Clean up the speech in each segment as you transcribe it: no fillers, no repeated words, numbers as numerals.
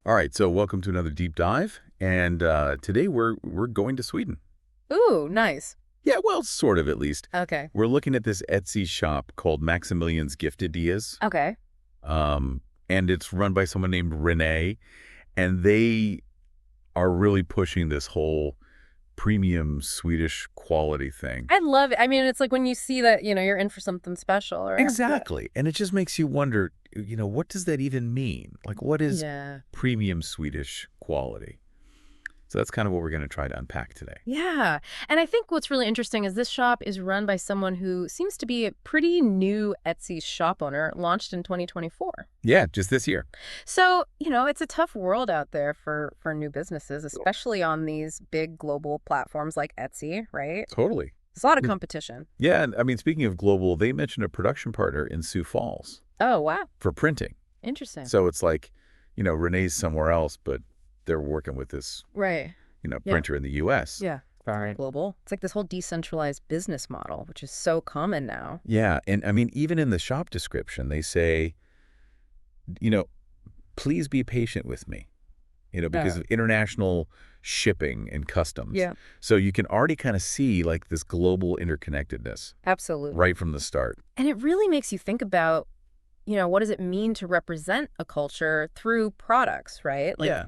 All right, so welcome to another deep dive, and today we're going to Sweden. Ooh, nice. Yeah, well, sort of at least. Okay. We're looking at this Etsy shop called Maximilian's Gift Ideas, Okay. and it's run by someone named Renee, and they are really pushing this whole premium Swedish quality thing. I love it. I mean, it's like when you see that, you're in for something special, right? Exactly, and it just makes you wonder, what does that even mean? Like, what is Yeah. premium Swedish quality? So that's kind of what we're going to try to unpack today. Yeah. And I think what's really interesting is this shop is run by someone who seems to be a pretty new Etsy shop owner, launched in 2024. Yeah, just this year. So, it's a tough world out there for new businesses, especially on these big global platforms like Etsy, right? Totally. There's a lot of competition. Yeah, and I mean, speaking of global, they mentioned a production partner in Sioux Falls Oh, wow. for printing. Interesting. So it's like, Renee's somewhere else, but they're working with this, Right. Yeah. printer in the U.S. Yeah. Sorry. Global. It's like this whole decentralized business model, which is so common now. Yeah, and I mean, even in the shop description, they say, please be patient with me, because of international shipping and customs. Yeah. So you can already kind of see like this global interconnectedness Absolutely. right from the start. And it really makes you think about, what does it mean to represent a culture through products, right? Yeah.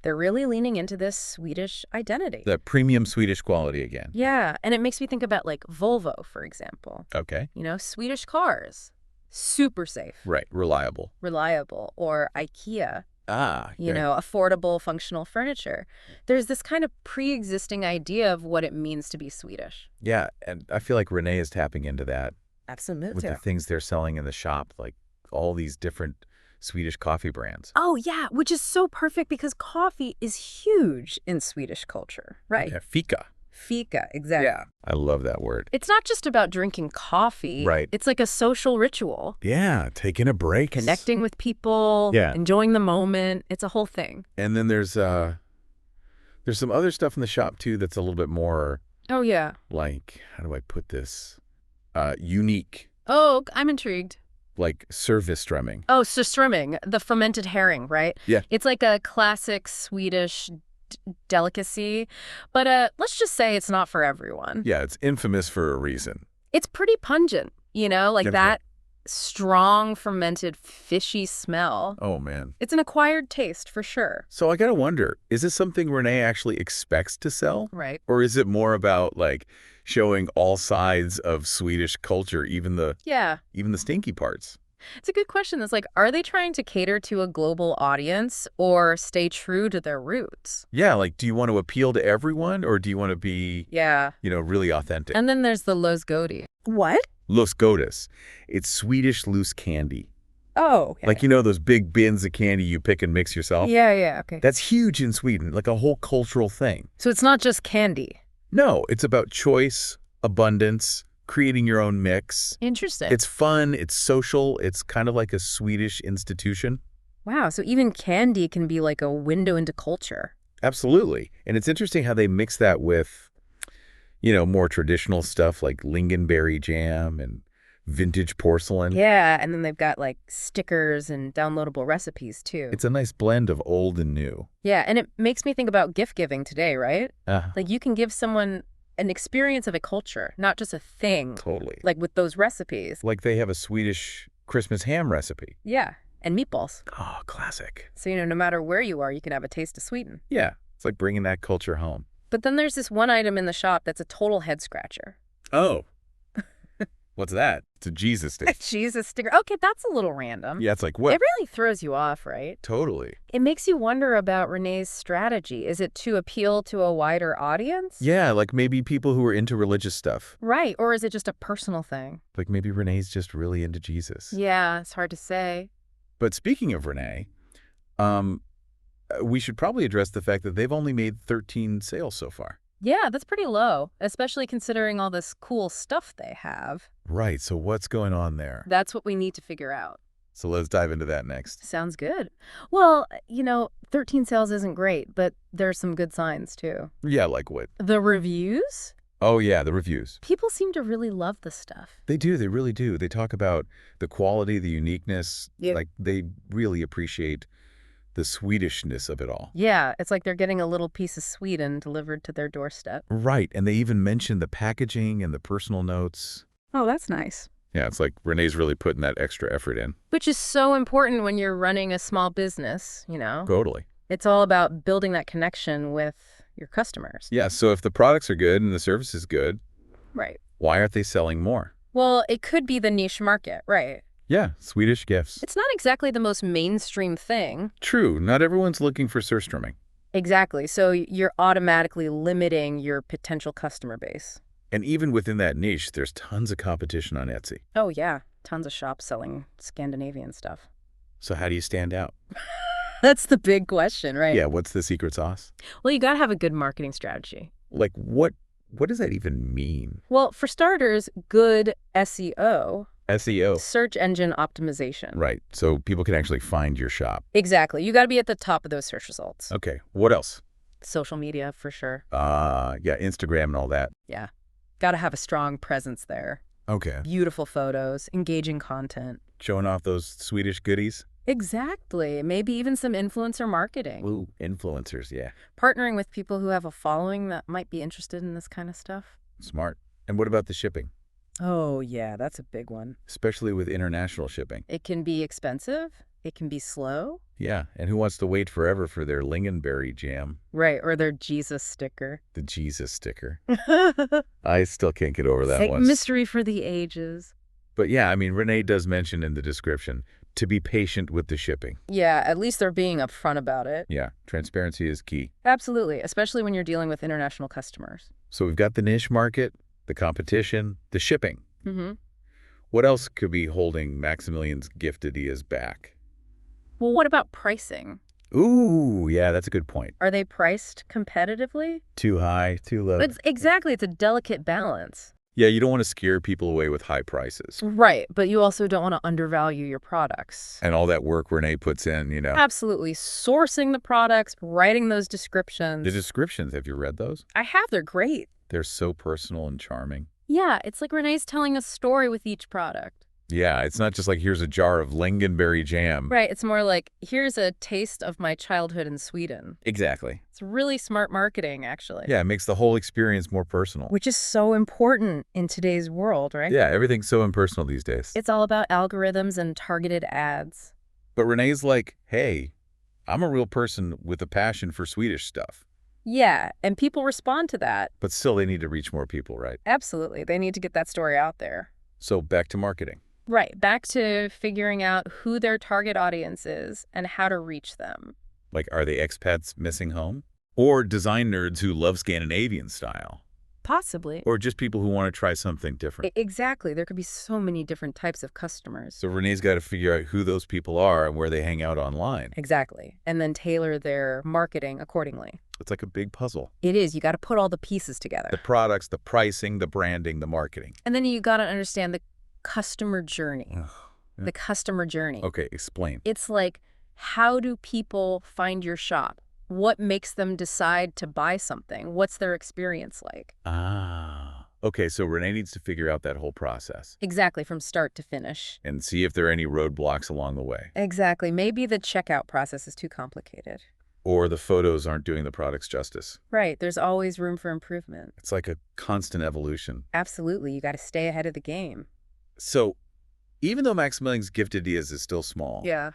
They're really leaning into this Swedish identity. The premium Swedish quality again. Yeah. And it makes me think about like Volvo, for example. Okay. Swedish cars, super safe, Right. Reliable. reliable, or IKEA, Ah. Okay. affordable, functional furniture. There's this kind of pre-existing idea of what it means to be Swedish. Yeah, and I feel like Renee is tapping into that Absolutely. with the things they're selling in the shop, like all these different Swedish coffee brands. Oh, yeah, which is so perfect because coffee is huge in Swedish culture, right? Yeah, fika. Fika, exactly. Yeah. I love that word. It's not just about drinking coffee. Right. It's like a social ritual. Yeah, taking a break. Connecting with people, Yeah. enjoying the moment. It's a whole thing. And then there's some other stuff in the shop too that's a little bit more Oh, yeah. like, how do I put this? Unique, Oh, I'm intrigued. like service strumming. Oh, so surströmming, the fermented herring, right? Yeah. It's like a classic Swedish delicacy, but let's just say it's not for everyone. Yeah, it's infamous for a reason. It's pretty pungent, like Yeah, that strong fermented fishy smell. Oh, man. It's an acquired taste for sure. So I gotta wonder, is this something Renee actually expects to sell? Right. Or is it more about like showing all sides of Swedish culture, even the Yeah. stinky parts? It's a good question. It's like, are they trying to cater to a global audience or stay true to their roots? Yeah, like do you want to appeal to everyone or do you want to be, Yeah. really authentic? And then there's the Los Godi. What? Los Godis. It's Swedish loose candy. Oh, okay. Like, those big bins of candy you pick and mix yourself? Yeah, okay. That's huge in Sweden, like a whole cultural thing. So it's not just candy. No, it's about choice, abundance, creating your own mix. Interesting. It's fun, it's social, it's kind of like a Swedish institution. Wow, so even candy can be like a window into culture. Absolutely. And it's interesting how they mix that with, more traditional stuff like lingonberry jam and vintage porcelain. Yeah, and then they've got like stickers and downloadable recipes too. It's a nice blend of old and new. Yeah, and it makes me think about gift giving today, right? Uh, Like you can give someone an experience of a culture, not just a thing, totally. like with those recipes. Like they have a Swedish Christmas ham recipe. Yeah, and meatballs. Oh, classic. So, no matter where you are, you can have a taste of Sweden. Yeah, it's like bringing that culture home. But then there's this one item in the shop that's a total head scratcher. Oh. What's that? It's a Jesus stick. Jesus sticker. Okay, that's a little random. Yeah, it's like, what? It really throws you off, right? Totally. It makes you wonder about Renee's strategy. Is it to appeal to a wider audience? Yeah, like maybe people who are into religious stuff. Right, or is it just a personal thing? Like maybe Renee's just really into Jesus. Yeah, it's hard to say. But speaking of Renee, we should probably address the fact that they've only made 13 sales so far. Yeah, that's pretty low, especially considering all this cool stuff they have. Right, so what's going on there? That's what we need to figure out. So let's dive into that next. Sounds good. Well, 13 sales isn't great, but there's some good signs too. Yeah, like what? The reviews? Oh, yeah, the reviews. People seem to really love the stuff. They do. They really do. They talk about the quality, the uniqueness. Yeah. Like, they really appreciate the Swedishness of it all. Yeah, it's like they're getting a little piece of Sweden delivered to their doorstep. Right, and they even mention the packaging and the personal notes. Oh, that's nice. Yeah, it's like Renee's really putting that extra effort in. Which is so important when you're running a small business, you know? Totally. It's all about building that connection with your customers. Yeah, so if the products are good and the service is good, Right. why aren't they selling more? Well, it could be the niche market, right? Yeah, Swedish gifts. It's not exactly the most mainstream thing. True, not everyone's looking for surströmming. Exactly. So you're automatically limiting your potential customer base. And even within that niche, there's tons of competition on Etsy. Oh, yeah. Tons of shops selling Scandinavian stuff. So how do you stand out? That's the big question, right? Yeah, what's the secret sauce? Well, you got to have a good marketing strategy. Like, what does that even mean? Well, for starters, good SEO, SEO. search engine optimization. Right, so people can actually find your shop. Exactly. You got to be at the top of those search results. Okay, what else? Social media, for sure. Yeah, Instagram and all that. Yeah. Got to have a strong presence there. Okay. Beautiful photos, engaging content. Showing off those Swedish goodies? Exactly. Maybe even some influencer marketing. Ooh, influencers, yeah. Partnering with people who have a following that might be interested in this kind of stuff. Smart. And what about the shipping? Oh, yeah, that's a big one. Especially with international shipping. It can be expensive. It can be slow. Yeah, and who wants to wait forever for their lingonberry jam? Right, or their Jesus sticker. The Jesus sticker. I still can't get over that Like one. mystery for the ages. But yeah, I mean, Renee does mention in the description to be patient with the shipping. Yeah, at least they're being upfront about it. Yeah, transparency is key. Absolutely, especially when you're dealing with international customers. So we've got the niche market, the competition, the shipping. Mm-hmm. What else could be holding Maximilian's gift ideas back? Well, what about pricing? Ooh, yeah, that's a good point. Are they priced competitively? Too high, too low. Exactly, it's a delicate balance. Yeah, you don't want to scare people away with high prices. Right, but you also don't want to undervalue your products. And all that work Renee puts in, you know. Absolutely. Sourcing the products, writing those descriptions. The descriptions, have you read those? I have. They're great. They're so personal and charming. Yeah, it's like Renee's telling a story with each product. Yeah, it's not just like, here's a jar of lingonberry jam. Right, it's more like, here's a taste of my childhood in Sweden. Exactly. It's really smart marketing, actually. Yeah, it makes the whole experience more personal. Which is so important in today's world, right? Yeah, everything's so impersonal these days. It's all about algorithms and targeted ads. But Renee's like, hey, I'm a real person with a passion for Swedish stuff. Yeah, and people respond to that. But still, they need to reach more people, right? Absolutely. They need to get that story out there. So back to marketing. Right, back to figuring out who their target audience is and how to reach them. Like, are they expats missing home? Or design nerds who love Scandinavian style? Possibly. Or just people who want to try something different? Exactly. There could be so many different types of customers. So Renee's got to figure out who those people are and where they hang out online. Exactly. And then tailor their marketing accordingly. It's like a big puzzle. It is. You got to put all the pieces together. The products, the pricing, the branding, the marketing. And then you got to understand the customer journey. Ugh, yeah. The customer journey. Okay, explain. It's like, how do people find your shop? What makes them decide to buy something? What's their experience like? Ah. Okay, so Renee needs to figure out that whole process. Exactly, from start to finish. And see if there are any roadblocks along the way. Exactly. Maybe the checkout process is too complicated. Or the photos aren't doing the products justice. Right. There's always room for improvement. It's like a constant evolution. Absolutely. You got to stay ahead of the game. So even though Maximilian's gift ideas is still small, Yeah.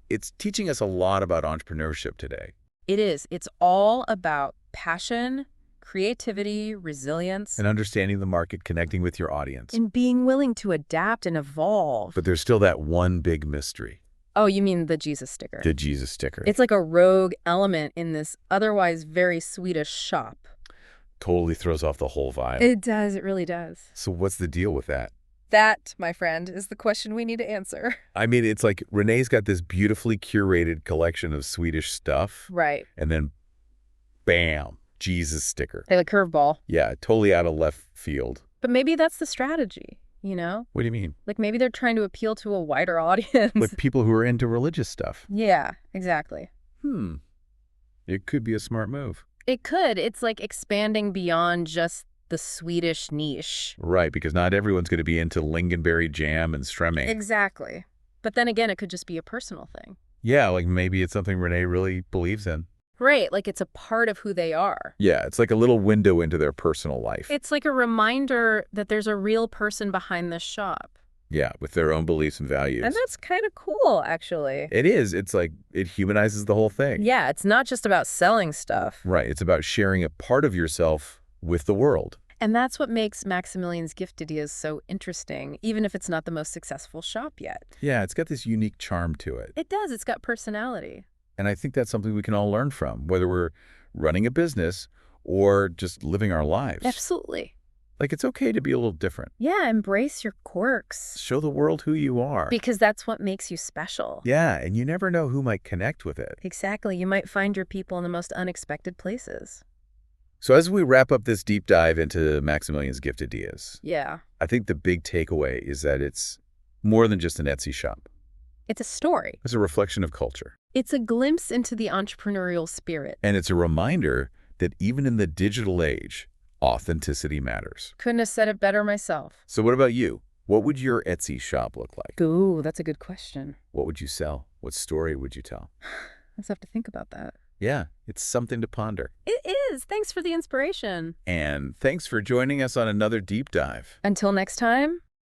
it's teaching us a lot about entrepreneurship today. It is. It's all about passion, creativity, resilience, And understanding the market, connecting with your audience. and being willing to adapt and evolve. But there's still that one big mystery. Oh, you mean the Jesus sticker? The Jesus sticker. It's like a rogue element in this otherwise very Swedish shop. Totally throws off the whole vibe. It does. It really does. So what's the deal with that? That, my friend, is the question we need to answer. I mean, it's like Renee's got this beautifully curated collection of Swedish stuff. Right. And then, bam, Jesus sticker. Like a curveball. Yeah, totally out of left field. But maybe that's the strategy, you know? What do you mean? Like maybe they're trying to appeal to a wider audience. Like people who are into religious stuff. Yeah, exactly. It could be a smart move. It could. It's like expanding beyond just the Swedish niche. Right, because not everyone's going to be into lingonberry jam and stremming. Exactly. But then again, it could just be a personal thing. Yeah, like maybe it's something Renee really believes in. Right, like it's a part of who they are. Yeah, it's like a little window into their personal life. It's like a reminder that there's a real person behind this shop. Yeah, with their own beliefs and values. And that's kind of cool, actually. It is. It's like it humanizes the whole thing. Yeah, it's not just about selling stuff. Right. It's about sharing a part of yourself with the world. And that's what makes Maximilian's gift ideas so interesting, even if it's not the most successful shop yet. Yeah, it's got this unique charm to it. It does. It's got personality. And I think that's something we can all learn from, whether we're running a business or just living our lives. Absolutely. Like, it's okay to be a little different. Yeah, embrace your quirks. Show the world who you are. Because that's what makes you special. Yeah, and you never know who might connect with it. Exactly. You might find your people in the most unexpected places. So as we wrap up this deep dive into Maximilian's gift ideas, Yeah. I think the big takeaway is that it's more than just an Etsy shop. It's a story. It's a reflection of culture. It's a glimpse into the entrepreneurial spirit. And it's a reminder that even in the digital age, authenticity matters. Couldn't have said it better myself. So what about you? What would your Etsy shop look like? Ooh, that's a good question. What would you sell? What story would you tell? Let's have to think about that. Yeah, it's something to ponder. It is. Thanks for the inspiration. And thanks for joining us on another deep dive. Until next time.